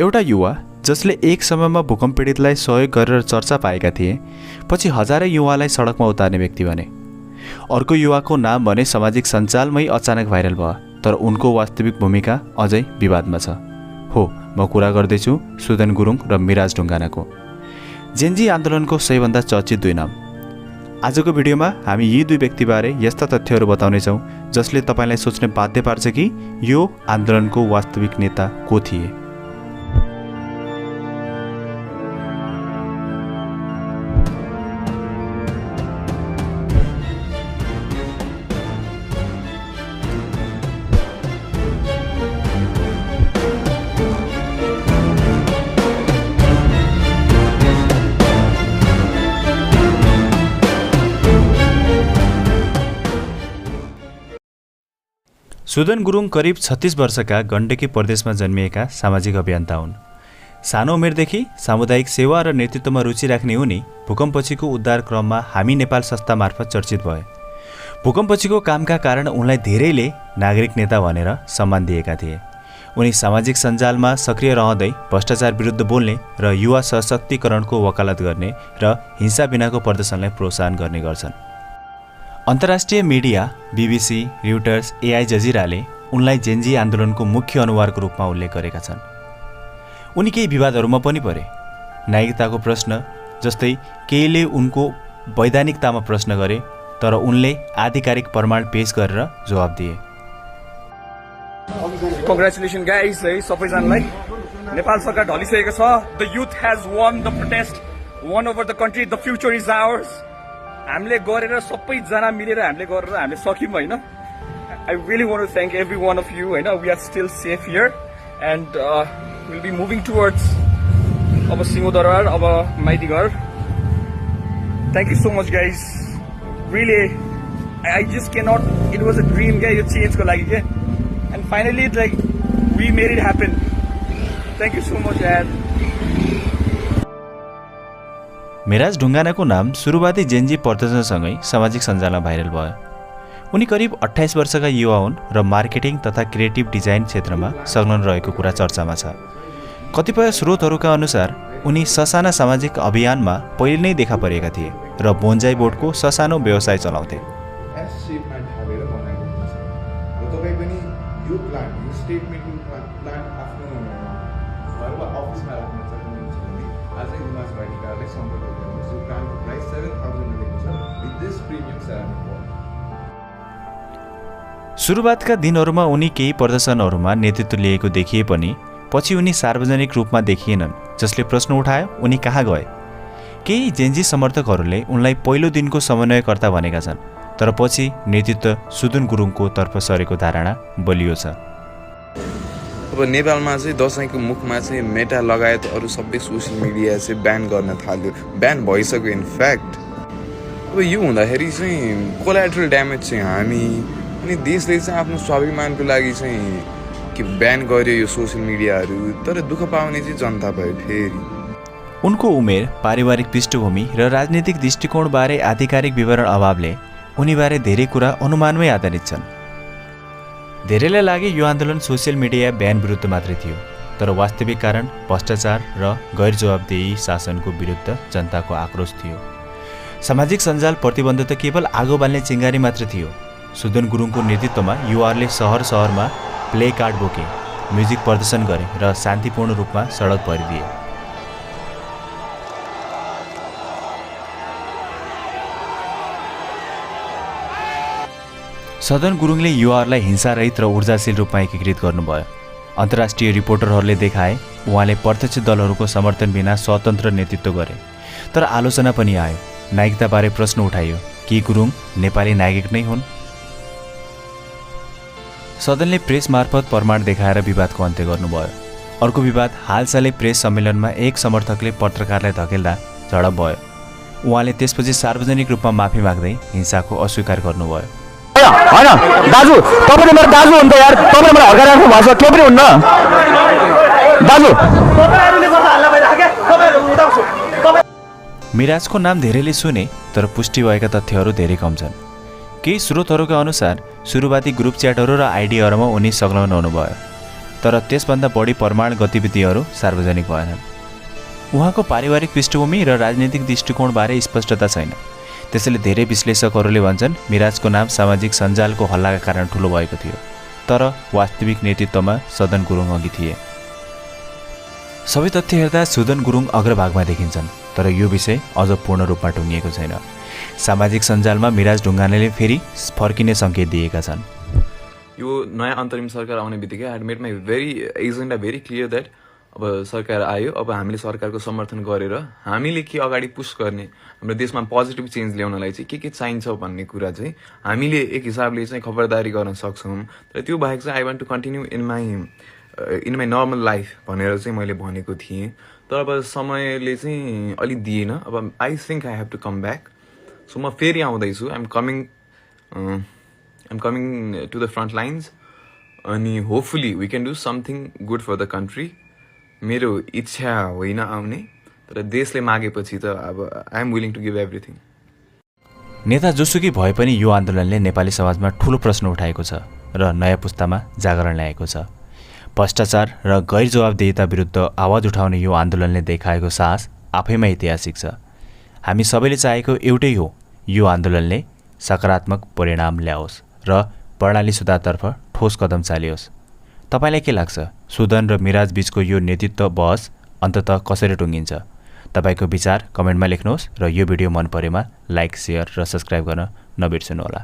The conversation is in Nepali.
एउटा युवा जसले एक समयमा भूकम्प पीडितलाई सहयोग गरेर चर्चा पाएका थिए, पछि हजारौं युवालाई सडकमा उतार्ने व्यक्ति बने। अर्को युवाको नाम भने सामाजिक सञ्जालमै अचानक भाइरल भयो, तर उनको वास्तविक भूमिका अझै विवादमा छ। हो, म कुरा गर्दैछु सुदन गुरुङ र मिराज ढुङ्गानाको, जेन्जी आन्दोलनको सबैभन्दा चर्चित दुई नाम। आजको भिडियोमा हामी यी दुई व्यक्तिबारे यस्ता तथ्यहरू बताउनेछौँ जसले तपाईँलाई सोच्ने बाध्य पार्छ कि यो आन्दोलनको वास्तविक नेता को थिए। सुदन गुरुङ करिब 36 वर्षका गण्डकी प्रदेशमा जन्मिएका सामाजिक अभियन्ता हुन्। सानो उमेरदेखि सामुदायिक सेवा र नेतृत्वमा रुचि राख्ने उनी भूकम्पपछिको उद्धार क्रममा हामी नेपाल संस्था मार्फत चर्चित भए। भूकम्पपछिको कामका कारण उनलाई धेरैले नागरिक नेता भनेर सम्मान दिएका थिए। उनी सामाजिक सञ्जालमा सक्रिय रहँदै भ्रष्टाचार विरुद्ध बोल्ने र युवा सशक्तिकरणको वकालत गर्ने र हिंसा बिनाको प्रदर्शनलाई प्रोत्साहन गर्ने गर्छन्। अन्तर्राष्ट्रिय मिडिया बीबीसी, रिउटर्स, एआई जजिराले उनलाई जेन्जी आन्दोलनको मुख्य अनुहारको रूपमा उल्लेख गरेका छन्। उनी केही विवादहरूमा पनि परे। नागरिकताको प्रश्न जस्तै केहीले उनको वैधानिकतामा प्रश्न गरे, तर उनले आधिकारिक प्रमाण पेश गरेर जवाब दिए। कङ्ग्रेचुलेसन गाइज, है सबैजनालाई। नेपाल सरकार ढलिसकेको छ। The youth has won the protest, won over the country, the future is ours। हामीले गरेर सबैजना मिलेर हामीले गरेर हामीले सक्यौँ हैन। I really want to thank every one of you हैन। We are still safe here and will be moving towards अब सिंहदरबार, अब Maitighar. Thank you so much guys, really I just cannot, it was a dream क्या, यो चेन्जको लागि क्या, and finally like we made it happen. Thank you so much यार। मिराज ढुङ्गानाको नाम सुरुवाती जेन्जी प्रदर्शनसँगै सामाजिक सञ्जालमा भाइरल भयो। उनी करिब 28 वर्षका युवा हुन् र मार्केटिङ तथा क्रिएटिभ डिजाइन क्षेत्रमा संलग्न रहेको कुरा चर्चामा छ। कतिपय स्रोतहरूका अनुसार उनी ससाना सामाजिक अभियानमा पहिले नै देखा परेका थिए र बोन्जाई बोर्डको ससानो व्यवसाय चलाउँथे। सुरुवातका दिनहरूमा उनी केही प्रदर्शनहरूमा नेतृत्व लिएको देखिए पनि पछि उनी सार्वजनिक रूपमा देखिएनन्, जसले प्रश्न उठायो उनी कहाँ गए। केही जेन्जी समर्थकहरूले उनलाई पहिलो दिनको समन्वयकर्ता भनेका छन्, तर पछि नेतृत्व सुदन गुरुङको तर्फ सरेको धारणा बलियो छ। अब नेपालमा चाहिँ दशैंको मुखमा चाहिँ मेटा लगायत अरू सबै सोसियल मिडिया चाहिँ ब्यान गर्न थाल्यो, ब्यान भइसक्यो इनफ्याक्ट। अब यो हुँदाखेरि चाहिँ कोलाट्रल ड्यामेज चाहिँ हामी अनि देशले चाहिँ आफ्नो स्वाभिमानको लागि चाहिँ कि ब्यान गर्यो यो सोसियल मिडियाहरू, तर दुःख पाउने चाहिँ जनता भयो फेरि। उनको उमेर, पारिवारिक पृष्ठभूमि र राजनीतिक दृष्टिकोणबारे आधिकारिक विवरण अभावले उनीबारे धेरै कुरा अनुमानमै आधारित छन्। धेरैलाई लागे यो आन्दोलन सोसियल मिडिया ब्यान विरुद्ध मात्रै थियो, तर वास्तविक कारण भ्रष्टाचार र गैर जवाबदेही शासनको विरुद्ध जनताको आक्रोश थियो। सामाजिक सञ्जाल प्रतिबन्ध त केवल आगो बाल्ने चिङ्गारी मात्र थियो। सुदन गुरुङको नेतृत्वमा युवाहरूले सहरमा प्ले कार्ड बोके, म्युजिक प्रदर्शन गरे र शान्तिपूर्ण रूपमा सडक भरिदिए। सुदन गुरुङले युवाहरूलाई हिंसारहित र ऊर्जाशील रूपमा एकीकृत गर्नुभयो। अन्तर्राष्ट्रिय रिपोर्टरहरूले देखाए उहाँले प्रत्यक्ष दलहरूको समर्थन बिना स्वतन्त्र नेतृत्व गरे, तर आलोचना पनि आयो। नागरिकताबारे प्रश्न उठाइयो कि गुरुङ नेपाली नागरिक नै हुन्। सदनले प्रेस मार्फत प्रमाण देखाएर विवादको अन्त्य गर्नुभयो। अर्को विवाद हालसालै प्रेस सम्मेलनमा एक समर्थकले पत्रकारलाई धकेल्दा झडप भयो। उहाँले त्यसपछि सार्वजनिक रूपमा माफी माग्दै हिंसाको अस्वीकार गर्नुभयो। हैन दाजु, तपाईले मेरो दाजु हुनुहुन्छ यार, तपाईले मलाई हर्काइराख्नु भएको छ, के पनि हुन्न दाजु। मिराजको नाम धेरैले सुने, तर पुष्टि भएका तथ्यहरू धेरै कम छन्। केही स्रोतहरूका अनुसार सुरुवाती ग्रुप च्याटहरू र आइडीहरूमा उनी संलग्न हुनुभयो। तर त्यसभन्दा बढी प्रमाण गतिविधिहरू सार्वजनिक भएनन्। उहाँको पारिवारिक पृष्ठभूमि र राजनीतिक दृष्टिकोणबारे स्पष्टता छैन। त्यसैले धेरै विश्लेषकहरूले भन्छन् मिराजको नाम सामाजिक सञ्जालको हल्लाका कारण ठुलो भएको थियो, तर वास्तविक नेतृत्वमा सुदन गुरुङ अघि थिए। सबै तथ्य हेर्दा सुदन गुरुङ अग्रभागमा देखिन्छन्, तर यो विषय अझ पूर्ण रूपमा टुङ्गिएको छैन। सामाजिक सञ्जालमा मिराज ढुङ्गानाले फेरि फर्किने सङ्केत दिएका छन्। यो नयाँ अन्तरिम सरकार आउने बित्तिकै I made my agenda very clear that अब सरकार आयो, अब हामीले सरकारको समर्थन गरेर हामीले के अगाडि पुस गर्ने, हाम्रो देशमा पोजिटिभ चेन्ज ल्याउनलाई चाहिँ के चाहिन्छ भन्ने कुरा चाहिँ हामीले एक हिसाबले चाहिँ खबरदारी गर्न सक्छौँ। तर त्यो बाहेक चाहिँ I want to continue in my normal life भनेर चाहिँ मैले भनेको थिएँ। तर अब समयले चाहिँ अलिक दिएन। अब I think I have to come back. So म फेरि आउँदैछु। I'm coming to the front lines अनि hopefully we can do something good for the country. मेरो इच्छा होइन आउने, तर देशले मागेपछि त अब I am willing to give everything. नेता जोसुकै भए पनि यो आन्दोलनले नेपाली समाजमा ठूलो प्रश्न उठाएको छ र नयाँ पुस्तामा जागरण ल्याएको छ। भ्रष्टाचार र गैर जवाबदेहिता विरुद्ध आवाज उठाउने यो आन्दोलनले देखाएको साहस आफैमा ऐतिहासिक छ। हामी सबैले चाहेको एउटै हो, यो आन्दोलनले सकारात्मक परिणाम ल्याओस् र प्रणाली सुधारतर्फ ठोस कदम चालियोस्। तपाईलाई के लाग्छ? सुदन र मिराज बीचको यो नेतृत्व बहस अन्ततः कसरी टुङ्गिन्छ? तपाईको विचार कमेन्टमा लेख्नुहोस् र यो भिडियो मन परेमा लाइक, शेयर र सब्स्क्राइब गर्न नबिर्सनुहोला।